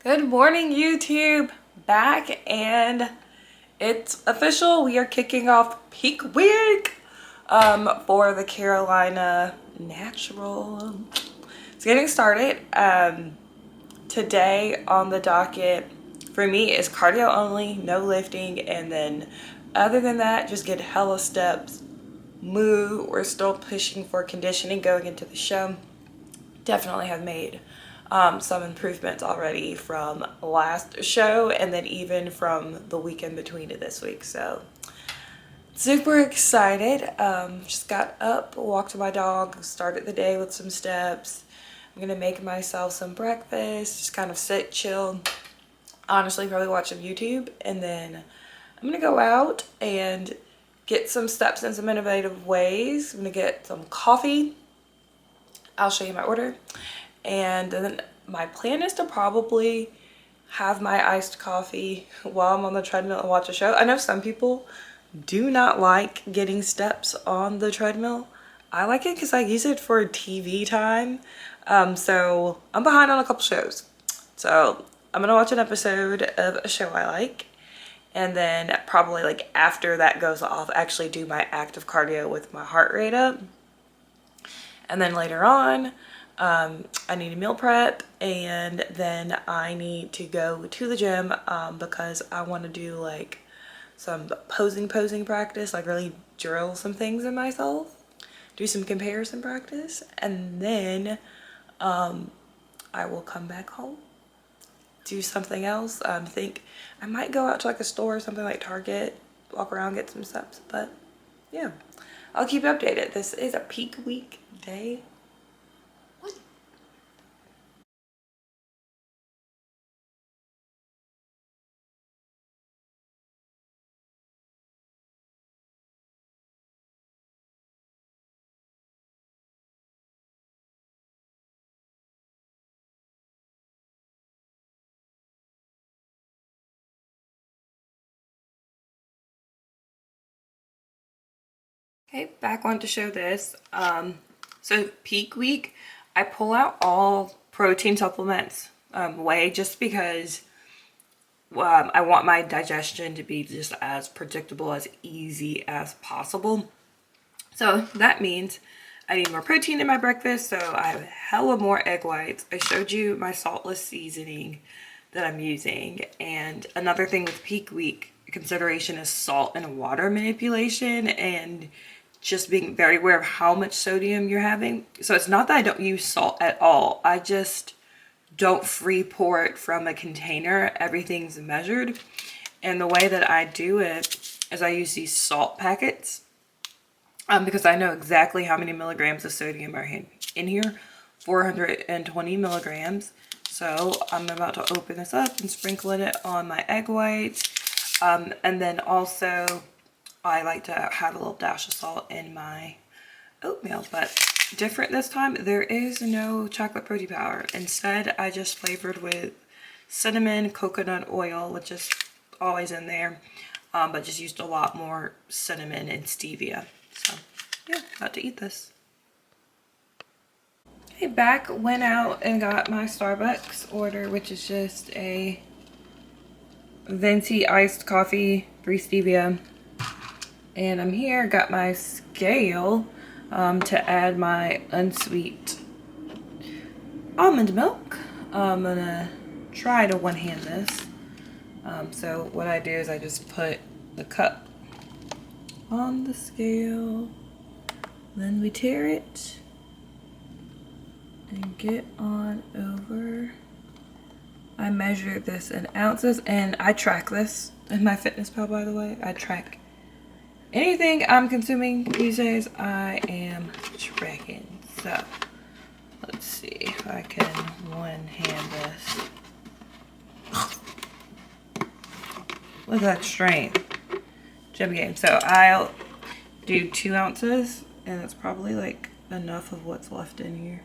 Good morning, YouTube. Back, and it's official. We are kicking off peak week for the Carolina Natural. It's getting started. Today on the docket for me is cardio only, no lifting, and then other than that, just get hella steps, move. We're still pushing for conditioning going into the show. Definitely have made some improvements already from last show and then even from the weekend between it this week. So super excited. Just got up, walked my dog, started the day with some steps. I'm gonna make myself some breakfast, just kind of sit, chill, honestly probably watch some YouTube, and then I'm gonna go out and get some steps in some innovative ways. I'm gonna get some coffee. I'll show you my order. And then my plan is to probably have my iced coffee while I'm on the treadmill and watch a show. I know some people do not like getting steps on the treadmill. I like it because I use it for TV time. So I'm behind on a couple shows. So I'm gonna watch an episode of a show I like. And then probably like after that goes off, actually do my active cardio with my heart rate up. And then later on, I need a meal prep, and then I need to go to the gym because I want to do like some posing practice, like really drill some things in myself, do some comparison practice, and then I will come back home, do something else. Think I might go out to like a store or something like Target, walk around, get some steps, but yeah, I'll keep you updated. This is a peak week day. Okay, back on to show this. So peak week, I pull out all protein supplements whey, just because I want my digestion to be just as predictable, as easy as possible. So that means I need more protein in my breakfast, so I have hella more egg whites. I showed you my saltless seasoning that I'm using. And another thing with peak week consideration is salt and water manipulation, and just being very aware of how much sodium you're having. So it's not that I don't use salt at all. I just don't free pour it from a container. Everything's measured. And the way that I do it is I use these salt packets because I know exactly how many milligrams of sodium are in here. 420 milligrams. So I'm about to open this up and sprinkle it on my egg whites. And then also I like to have a little dash of salt in my oatmeal, but different this time. There is no chocolate protein powder. Instead, I just flavored with cinnamon, coconut oil, which is always in there, but just used a lot more cinnamon and stevia. So yeah, about to eat this. Okay, back, went out and got my Starbucks order, which is just a venti iced coffee, 3 stevia. And I'm here, got my scale to add my unsweet almond milk. I'm gonna try to one-hand this. So what I do is I just put the cup on the scale, then we tare it and get on over. I measure this in ounces, and I track this in my fitness pal, by the way. I track anything I'm consuming these days. I am tracking. So let's see if I can one-hand this. Look at that strength. Gym game. So I'll do 2 ounces, and that's probably like enough of what's left in here.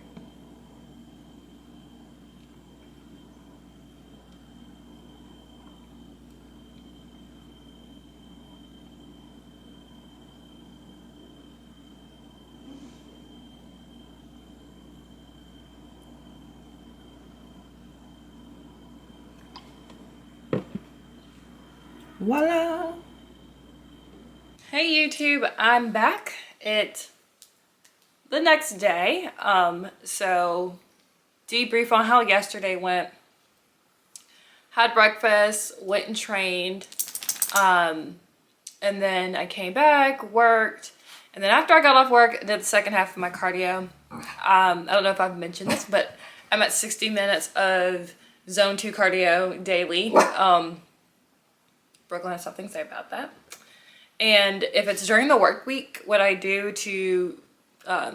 Voila. Hey YouTube, I'm back. It's the next day. So debrief on how yesterday went. Had breakfast, went and trained. And then I came back, worked. And then after I got off work, I did the second half of my cardio. I don't know if I've mentioned this, but I'm at 60 minutes of zone 2 cardio daily. Brooklyn has something to say about that. And if it's during the work week, what I do to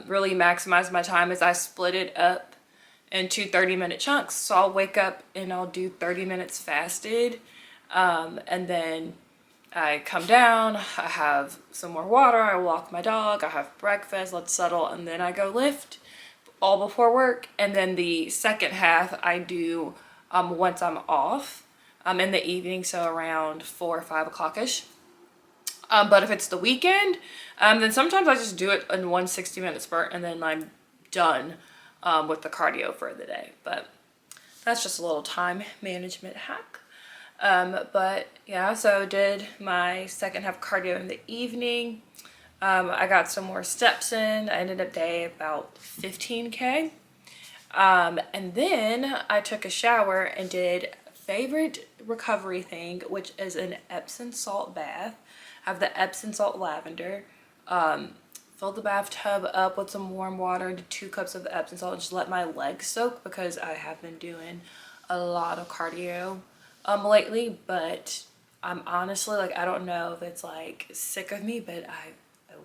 really maximize my time is I split it up into 30-minute chunks. So I'll wake up and I'll do 30 minutes fasted. And then I come down, I have some more water, I walk my dog, I have breakfast, let's settle, and then I go lift all before work. And then the second half I do once I'm off in the evening, so around 4 or 5 o'clock-ish. But if it's the weekend, then sometimes I just do it in one 60-minute spurt and then I'm done with the cardio for the day. But that's just a little time management hack. But yeah, so did my second half cardio in the evening. I got some more steps in. I ended up day about 15K. And then I took a shower and did favorite recovery thing, which is an Epsom salt bath. I have the Epsom salt lavender. Filled the bathtub up with some warm water, did 2 cups of the Epsom salt, and just let my legs soak because I have been doing a lot of cardio lately. But I'm honestly like, I don't know if it's like sick of me, but I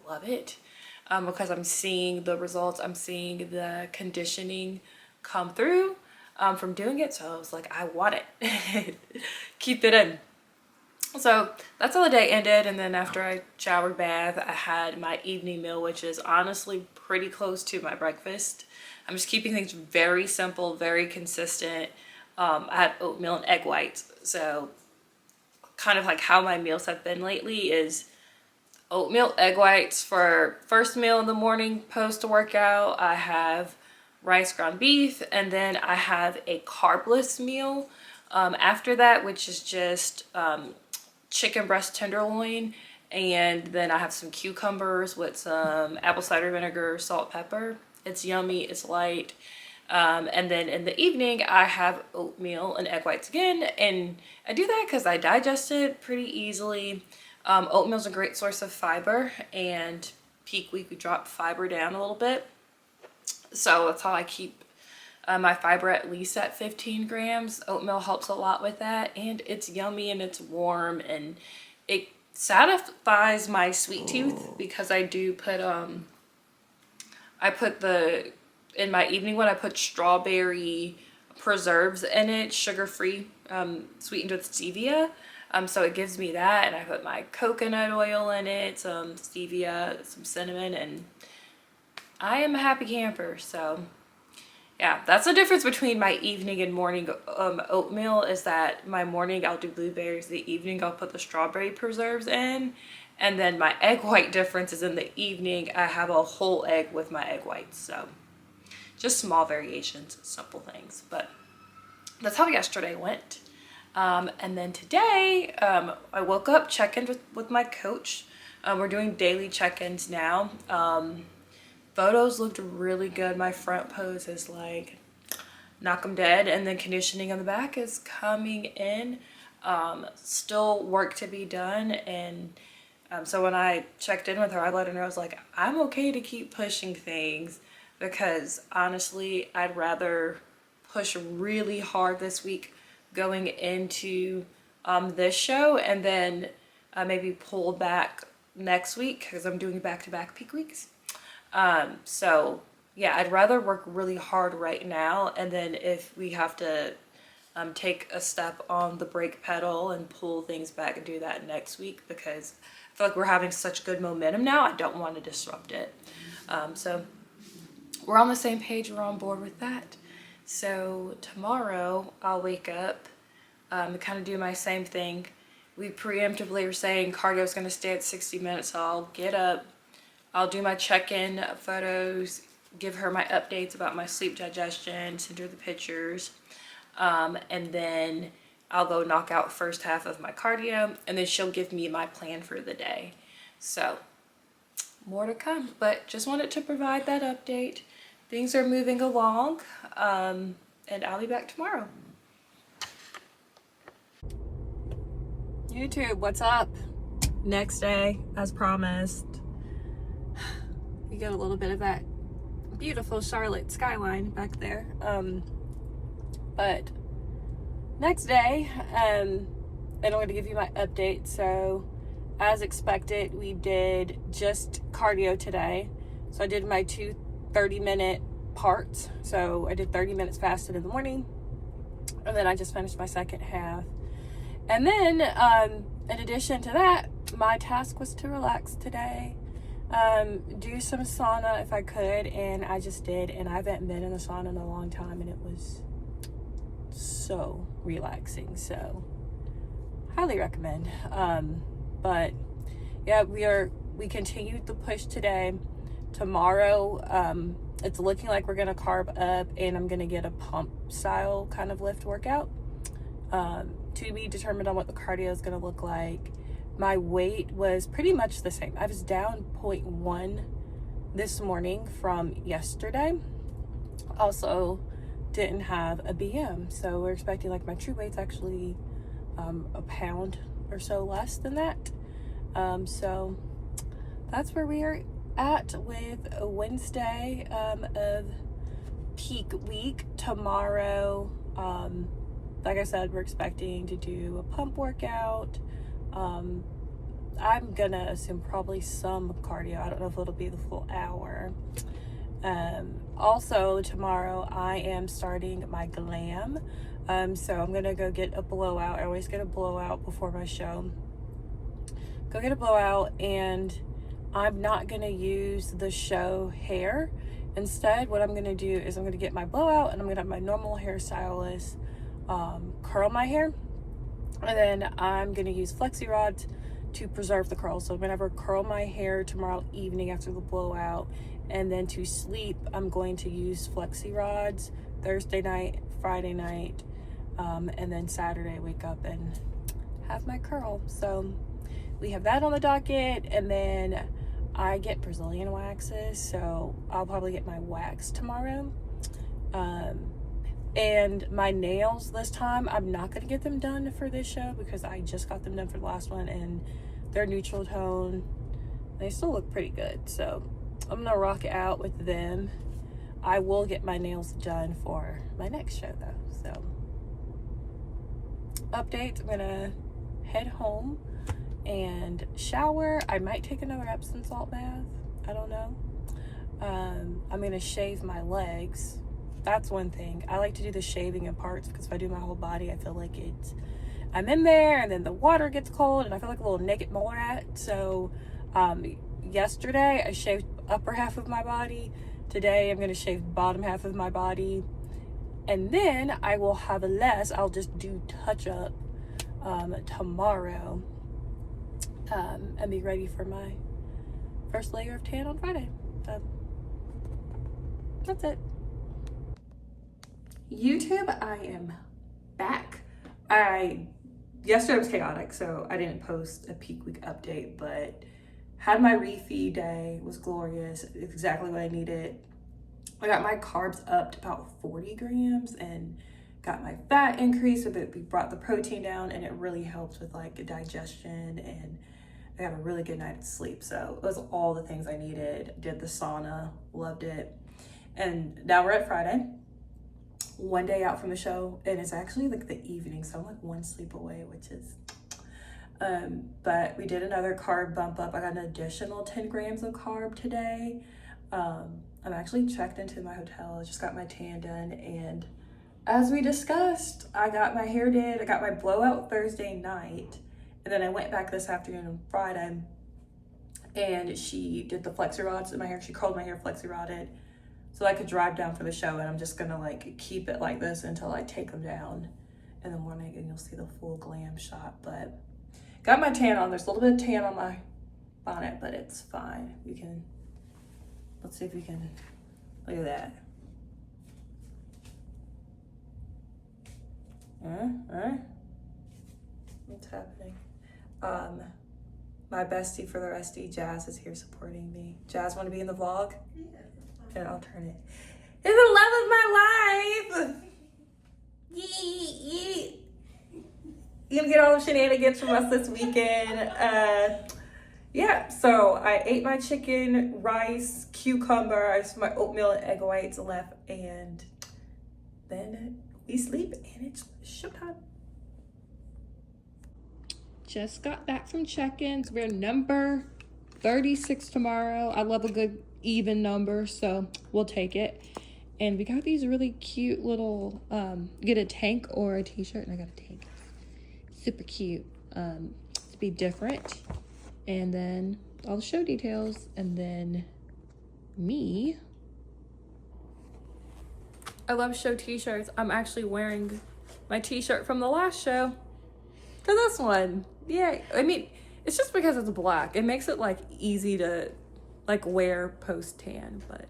love it because I'm seeing the results. I'm seeing the conditioning come through from doing it. So I was like, I want it. Keep it in. So that's how the day ended. And then after I showered, bath, I had my evening meal, which is honestly pretty close to my breakfast. I'm just keeping things very simple, very consistent. I had oatmeal and egg whites. So kind of like how my meals have been lately is oatmeal, egg whites for first meal in the morning post workout. I have rice, ground beef, and then I have a carbless meal after that, which is just chicken breast tenderloin, and then I have some cucumbers with some apple cider vinegar, salt, pepper. It's yummy, it's light. And then in the evening I have oatmeal and egg whites again, and I do that because I digest it pretty easily. Oatmeal's a great source of fiber, and peak week we drop fiber down a little bit, so that's how I keep my fiber at least at 15 grams. Oatmeal helps a lot with that, and it's yummy and it's warm and it satisfies my sweet tooth because I do put in my evening one I put strawberry preserves in it, sugar-free, sweetened with stevia. So it gives me that, and I put my coconut oil in it, some stevia, some cinnamon, and I am a happy camper. So yeah, that's the difference between my evening and morning oatmeal, is that my morning I'll do blueberries, the evening I'll put the strawberry preserves in, and then my egg white difference is in the evening I have a whole egg with my egg whites. So just small variations, simple things, but that's how yesterday went. And then today I woke up, check-in with my coach. We're doing daily check-ins now. Photos looked really good. My front pose is like knock 'em dead, and then conditioning on the back is coming in. Still work to be done, and so when I checked in with her, I let her know I was like, I'm okay to keep pushing things because honestly I'd rather push really hard this week going into this show, and then maybe pull back next week because I'm doing back-to-back peak weeks. So yeah, I'd rather work really hard right now, and then if we have to take a step on the brake pedal and pull things back and do that next week, because I feel like we're having such good momentum now, I don't want to disrupt it. So we're on the same page, we're on board with that. So tomorrow I'll wake up and kind of do my same thing. We preemptively were saying cardio is going to stay at 60 minutes, so I'll get up, I'll do my check-in photos, give her my updates about my sleep, digestion, send her the pictures, and then I'll go knock out first half of my cardio, and then she'll give me my plan for the day. So more to come, but just wanted to provide that update. Things are moving along, and I'll be back tomorrow. YouTube, what's up? Next day, as promised. You get a little bit of that beautiful Charlotte skyline back there. But next day, and I'm going to give you my update. So as expected, we did just cardio today. So I did my 2 30-minute parts. So I did 30 minutes fasted in the morning, and then I just finished my second half. And then in addition to that, my task was to relax today, do some sauna if I could, and I just did. And I haven't been in the sauna in a long time, and it was so relaxing. So highly recommend. But yeah, we continued the push today. Tomorrow, it's looking like we're gonna carb up, and I'm gonna get a pump style kind of lift workout, to be determined on what the cardio is gonna look like. My weight was pretty much the same. I was down 0.1 this morning from yesterday. Also didn't have a BM, so we're expecting like my true weight's actually a pound or so less than that. So that's where we are at with a Wednesday of peak week. Tomorrow, like I said, we're expecting to do a pump workout. I'm gonna assume probably some cardio. I don't know if it'll be the full hour. Also tomorrow I am starting my glam. So I'm gonna go get a blowout. I always get a blowout before my show. Go get a blowout, and I'm not gonna use the show hair. Instead, what I'm gonna do is I'm gonna get my blowout, and I'm gonna have my normal hairstylist curl my hair, and then I'm gonna use flexi rods to preserve the curls. So I'm gonna curl my hair tomorrow evening after the blowout, and then to sleep I'm going to use flexi rods Thursday night, Friday night, and then Saturday wake up and have my curl. So we have that on the docket, and then I get Brazilian waxes, so I'll probably get my wax tomorrow. And my nails this time, I'm not going to get them done for this show because I just got them done for the last one, and they're neutral tone. They still look pretty good, so I'm going to rock it out with them. I will get my nails done for my next show though. So updates, I'm going to head home and shower. I might take another Epsom salt bath. I don't know. I'm going to shave my legs. That's one thing. I like to do the shaving in parts because if I do my whole body, I feel like I'm in there, and then the water gets cold and I feel like a little naked mole rat. So yesterday I shaved upper half of my body. Today I'm going to shave bottom half of my body, and then I will have less. I'll just do touch up tomorrow, and be ready for my first layer of tan on Friday. So that's it. YouTube, I am back. Yesterday was chaotic, so I didn't post a peak week update, but had my refeed day, was glorious, exactly what I needed. I got my carbs up to about 40 grams and got my fat increased a bit. We brought the protein down, and it really helped with like digestion, and I got a really good night's sleep. So it was all the things I needed. Did the sauna, loved it. And now we're at Friday, one day out from the show, and it's actually like the evening, so I'm like one sleep away, which is but we did another carb bump up. I got an additional 10 grams of carb today. I'm actually checked into my hotel. I just got my tan done, and as we discussed, I got my hair did. I got my blowout Thursday night, and then I went back this afternoon on Friday, and she did the flexi rods in my hair. She curled my hair, flexi rodded, so I could drive down for the show, and I'm just gonna like keep it like this until I take them down in the morning, and you'll see the full glam shot. But got my tan on. There's a little bit of tan on my bonnet, but it's fine. You can, let's see if we can, look at that. what's happening. My bestie for the restie, Jazz, is here supporting me. Jazz, want to be in the vlog? Yeah. And I'll turn it. It's the love of my life. Yee. You gonna get all the shenanigans from us this weekend. Yeah, so I ate my chicken, rice, cucumber, I just my oatmeal and egg whites left, and then we sleep and it's showtime. Just got back from check-ins. We're number 36 tomorrow. I love a good even number, so we'll take it. And we got these really cute little, get a tank or a t-shirt, and I got a tank. Super cute, to be different. And then all the show details, and then me. I love show t-shirts. I'm actually wearing my t-shirt from the last show to this one. Yeah, I mean, it's just because it's black. It makes it like easy to like wear post tan, but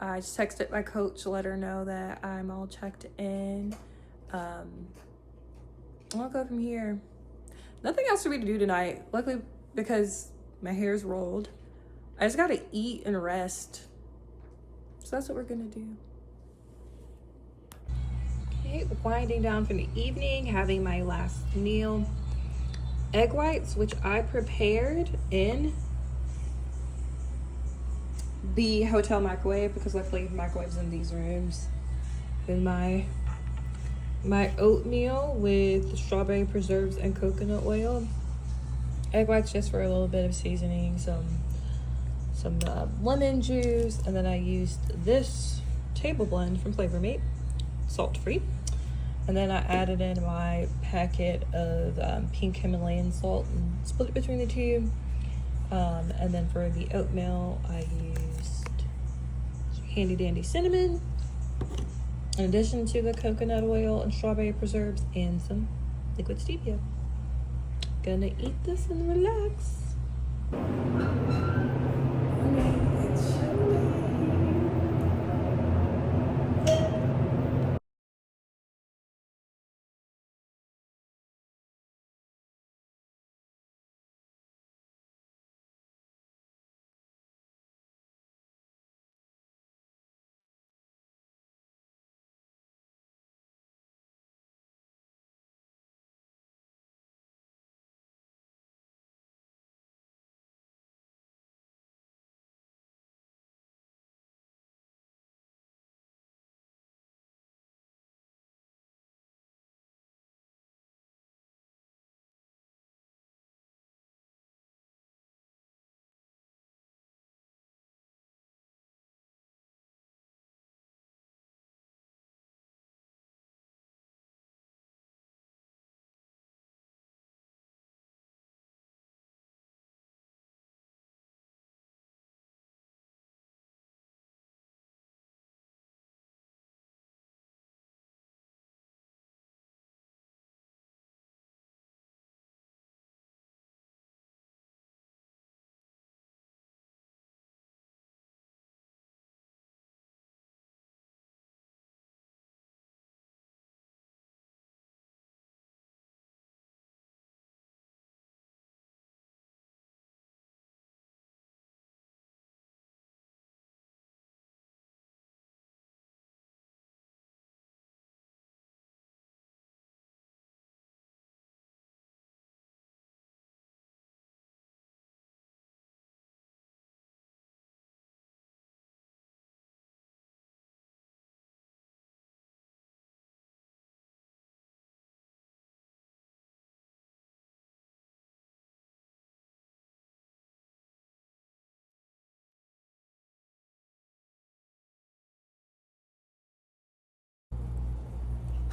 I just texted my coach to let her know that I'm all checked in. I'll go from here. Nothing else for me to do tonight. Luckily, because my hair's rolled, I just gotta eat and rest. So that's what we're gonna do. Okay, winding down from the evening, having my last meal. Egg whites, which I prepared in the hotel microwave, because luckily microwaves in these rooms. Then my oatmeal with strawberry preserves and coconut oil. Egg whites just for a little bit of seasoning, some lemon juice, and then I used this table blend from Flavor Mate, salt free. And then I added in my packet of pink Himalayan salt and split it between the two. And then for the oatmeal, I used handy dandy cinnamon, in addition to the coconut oil and strawberry preserves and some liquid stevia. Gonna eat this and relax.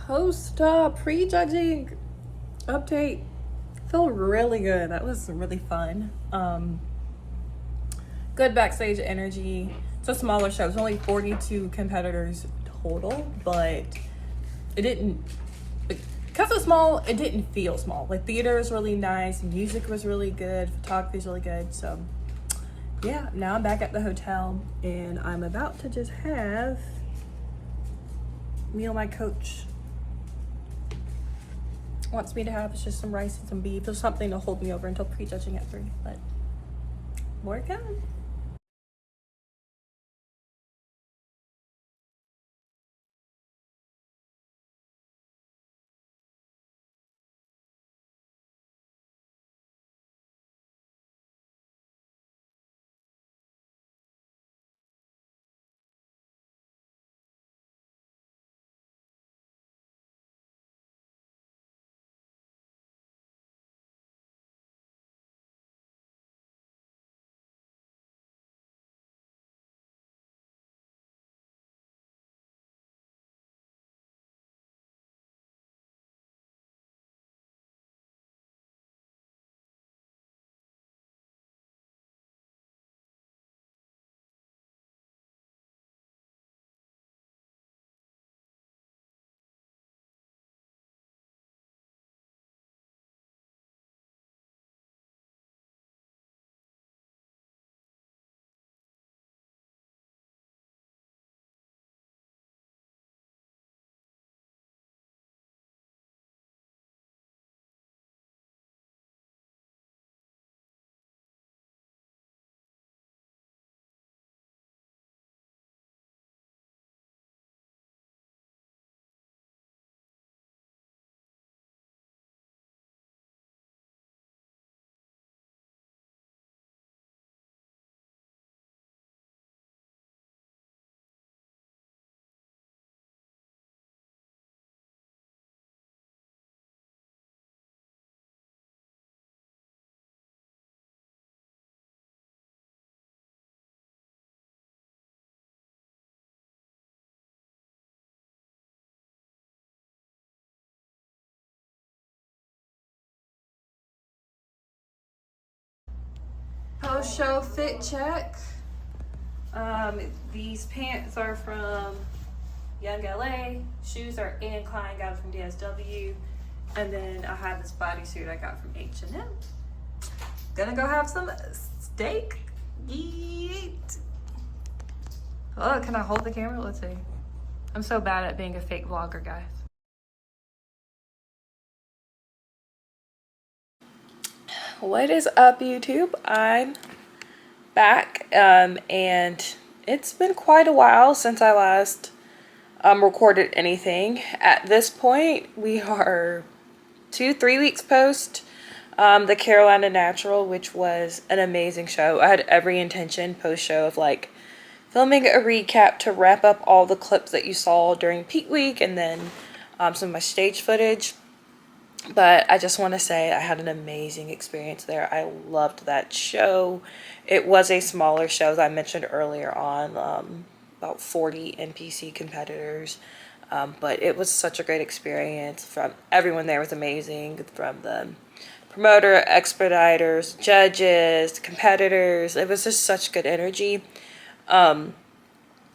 Post-op prejudging update. Felt really good. That was really fun. Good backstage energy. It's a smaller show. It's only 42 competitors total, but it didn't, because it's small, it didn't feel small. Like, theater is really nice, music was really good, photography is really good. So yeah, now I'm back at the hotel and I'm about to just have me and my coach wants me to have is just some rice and some beef or something to hold me over until prejudging at 3, but more coming. Post-show fit check. These pants are from Young LA. Shoes are Anne Klein, got it from DSW. And then I have this bodysuit I got from H&M. Gonna go have some steak. Yeet. Oh, can I hold the camera? Let's see. I'm so bad at being a fake vlogger, guys. What is up, YouTube? I'm back, and it's been quite a while since I last recorded anything. At this point, we are 2-3 weeks post the Carolina Natural, which was an amazing show. I had every intention post show of like filming a recap to wrap up all the clips that you saw during peak week, and then some of my stage footage. But I just want to say I had an amazing experience there. I loved that show. It was a smaller show, as I mentioned earlier on, about 40 NPC competitors. But it was such a great experience. From everyone there was amazing, from the promoter, expediters, judges, competitors. It was just such good energy.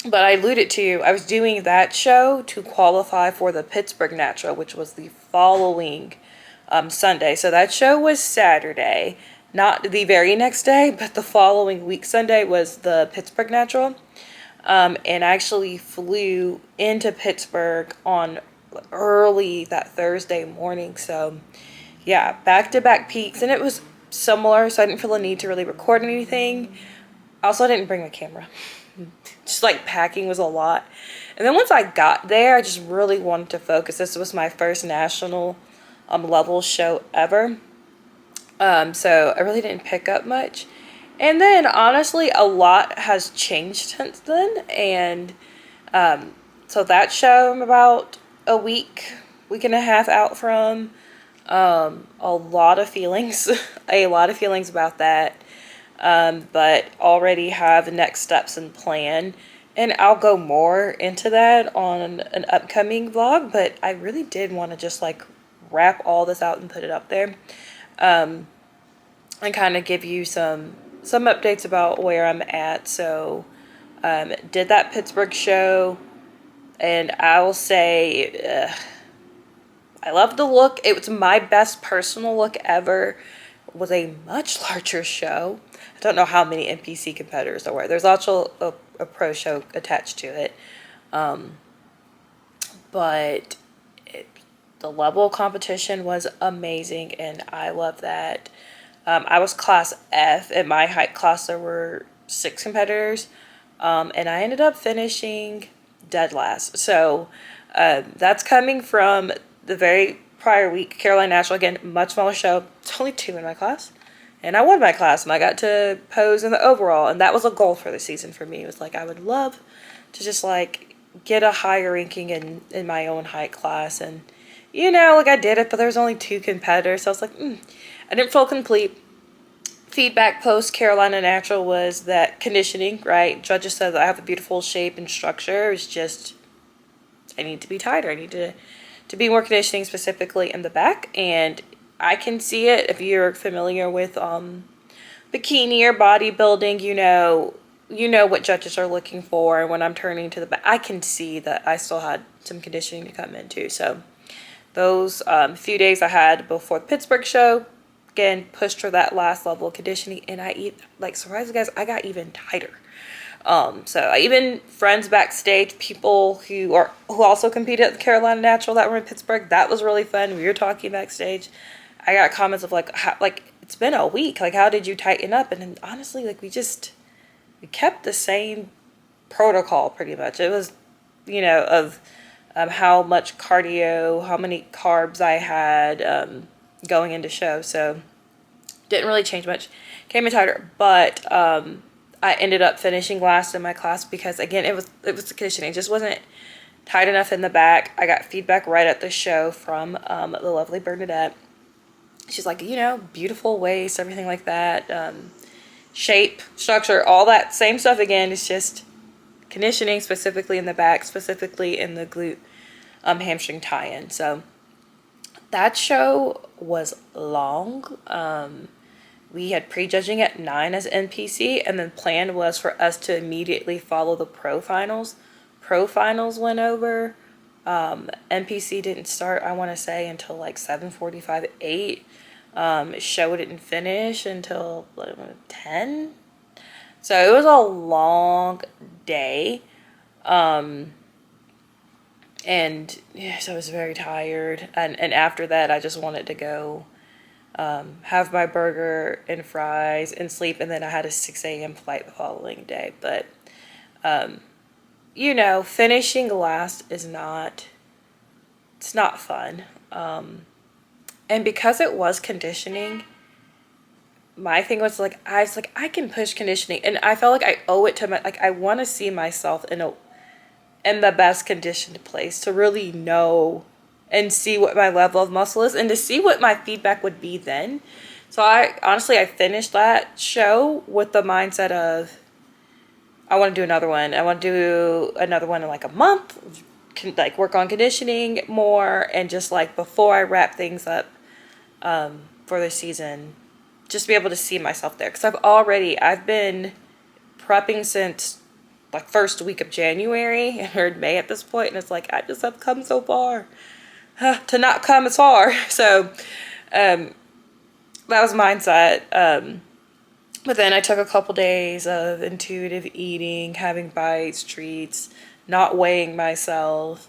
But I alluded to, I was doing that show to qualify for the Pittsburgh Natural, which was the following Sunday. So that show was Saturday, not the very next day, but the following week Sunday was the Pittsburgh Natural. And I actually flew into Pittsburgh on early that Thursday morning. So yeah, back-to-back peaks, and it was similar, so I didn't feel a need to really record anything. Also, I didn't bring a camera. Just like packing was a lot. And then once I got there, I just really wanted to focus. This was my first national level show ever. So I really didn't pick up much. And then honestly, a lot has changed since then. And so that show I'm about a week and a half out from. A lot of feelings. A lot of feelings about that. But already have next steps in plan, and I'll go more into that on an upcoming vlog. But I really did want to just like wrap all this out and put it up there, and kind of give you some updates about where I'm at. So did that Pittsburgh show, and I will say I love the look. It was my best personal look ever. It was a much larger show. I don't know how many NPC competitors there were. There's also a pro show attached to it. But the level of competition was amazing, and I love that. I was class F. In my height class, there were 6 competitors, and I ended up finishing dead last. So that's coming from the very prior week, Carolina National. Again, much smaller show. It's only 2 in my class. And I won my class, and I got to pose in the overall. And that was a goal for the season for me. It was like, I would love to just, like, get a higher ranking in my own height class. And, you know, like, I did it, but there was only 2 competitors. So I was like, I didn't feel complete. Feedback post Carolina Natural was that conditioning, right? Judges said that I have a beautiful shape and structure. It's just, I need to be tighter. I need to be more conditioning, specifically in the back. And I can see it. If you're familiar with bikini or bodybuilding, you know what judges are looking for. And when I'm turning to the back, I can see that I still had some conditioning to come into. So those few days I had before the Pittsburgh show, again, pushed for that last level of conditioning. And surprise you guys, I got even tighter. So even friends backstage, people who also competed at the Carolina Natural that were in Pittsburgh, that was really fun. We were talking backstage. I got comments of it's been a week. Like, how did you tighten up? And then honestly, like, we kept the same protocol pretty much. It was, of how much cardio, how many carbs I had going into show. So didn't really change much. Came in tighter, but I ended up finishing last in my class because, again, it was the conditioning. It just wasn't tight enough in the back. I got feedback right at the show from the lovely Bernadette. She's like, beautiful waist, everything like that. Shape, structure, all that same stuff again. It's just conditioning, specifically in the back, specifically in the glute hamstring tie-in. So that show was long. We had prejudging at 9 as NPC, and then plan was for us to immediately follow the pro finals. Pro finals went over. NPC didn't start, I want to say, until like 7:45, 8. Show didn't finish until 10. So it was a long day. And yeah, so I was very tired. And after that, I just wanted to go have my burger and fries and sleep. And then I had a 6 a.m. flight the following day. But, finishing last is it's not fun. And because it was conditioning, my thing was I can push conditioning, and I felt like I owe it to I want to see myself in the best conditioned place to really know and see what my level of muscle is and to see what my feedback would be then. So I finished that show with the mindset of, I want to do another one. I want to do another one in like a month, work on conditioning more, and just before I wrap things up for the season, just be able to see myself there. Because I've been prepping since first week of January or May at this point, and it's I just have come so far to not come as far. So that was mindset. But then I took a couple days of intuitive eating, having bites, treats, not weighing myself,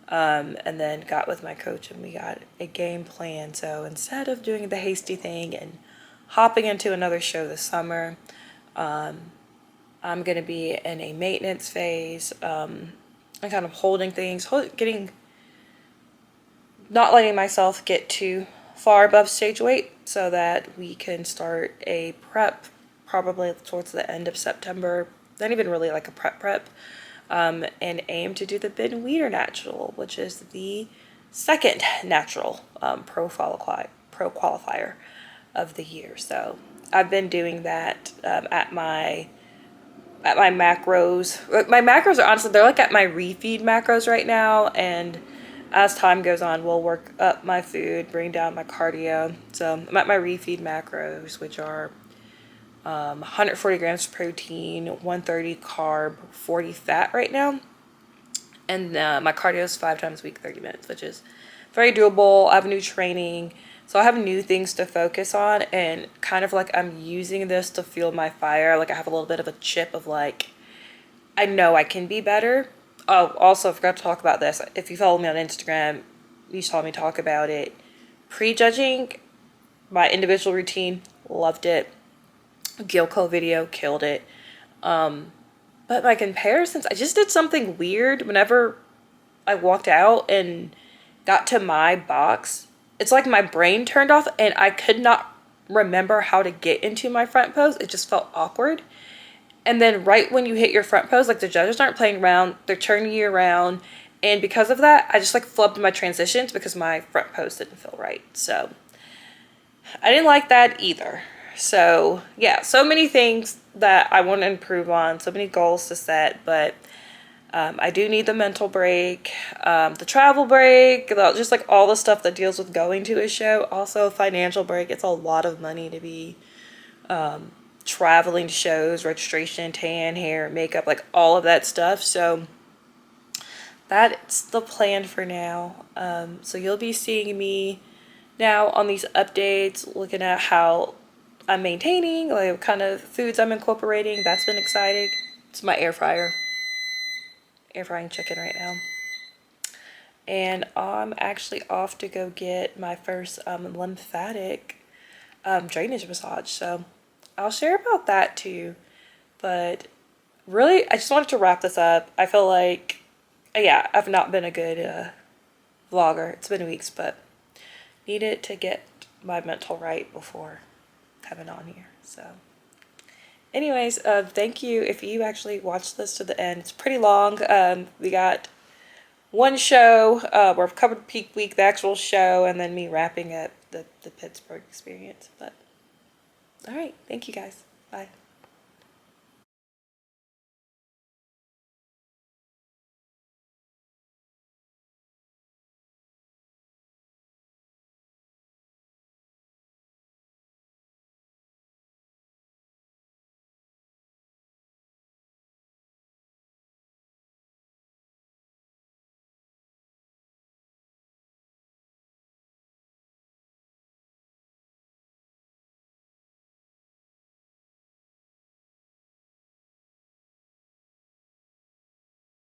and then got with my coach and we got a game plan. So instead of doing the hasty thing and hopping into another show this summer, I'm going to be in a maintenance phase, and kind of holding things, not letting myself get too far above stage weight so that we can start a prep probably towards the end of September. Not even really a prep, and aim to do the Ben Weider Natural, which is the second natural pro qualifier of the year. So I've been doing that at my macros. My macros are honestly, they're at my refeed macros right now, and as time goes on, we'll work up my food, bring down my cardio. So I'm at my refeed macros, which are 140 grams of protein, 130 carb, 40 fat right now. And my cardio is 5 times a week, 30 minutes, which is very doable. I have new training, so I have new things to focus on, and kind of I'm using this to fuel my fire. I have a little bit of a chip of I know I can be better. Oh, also, I forgot to talk about this. If you follow me on Instagram, you saw me talk about it. Prejudging my individual routine, loved it. Gilco video, killed it. But my comparisons, I just did something weird whenever I walked out and got to my box. It's like my brain turned off and I could not remember how to get into my front pose. It just felt awkward. And then right when you hit your front pose, like the judges aren't playing around, they're turning you around. And because of that, I just like flubbed my transitions because my front pose didn't feel right. So I didn't like that either. So yeah, so many things that I want to improve on, so many goals to set, but I do need the mental break, the travel break, just like all the stuff that deals with going to a show. Also a financial break. It's a lot of money to be traveling to shows, registration, tan, hair, makeup, like all of that stuff. So that's the plan for now. So you'll be seeing me now on these updates, looking at how I'm maintaining, like what kind of foods I'm incorporating. That's been exciting. It's my air frying chicken right now. And I'm actually off to go get my first lymphatic drainage massage. So I'll share about that too. But really, I just wanted to wrap this up. I feel like, yeah, I've not been a good vlogger. It's been weeks, but needed to get my mental right before coming on here. So anyways, thank you if you actually watched this to the end. It's pretty long. We got one show, we're covered peak week, the actual show, and then me wrapping up the Pittsburgh experience. But all right, thank you guys. Bye.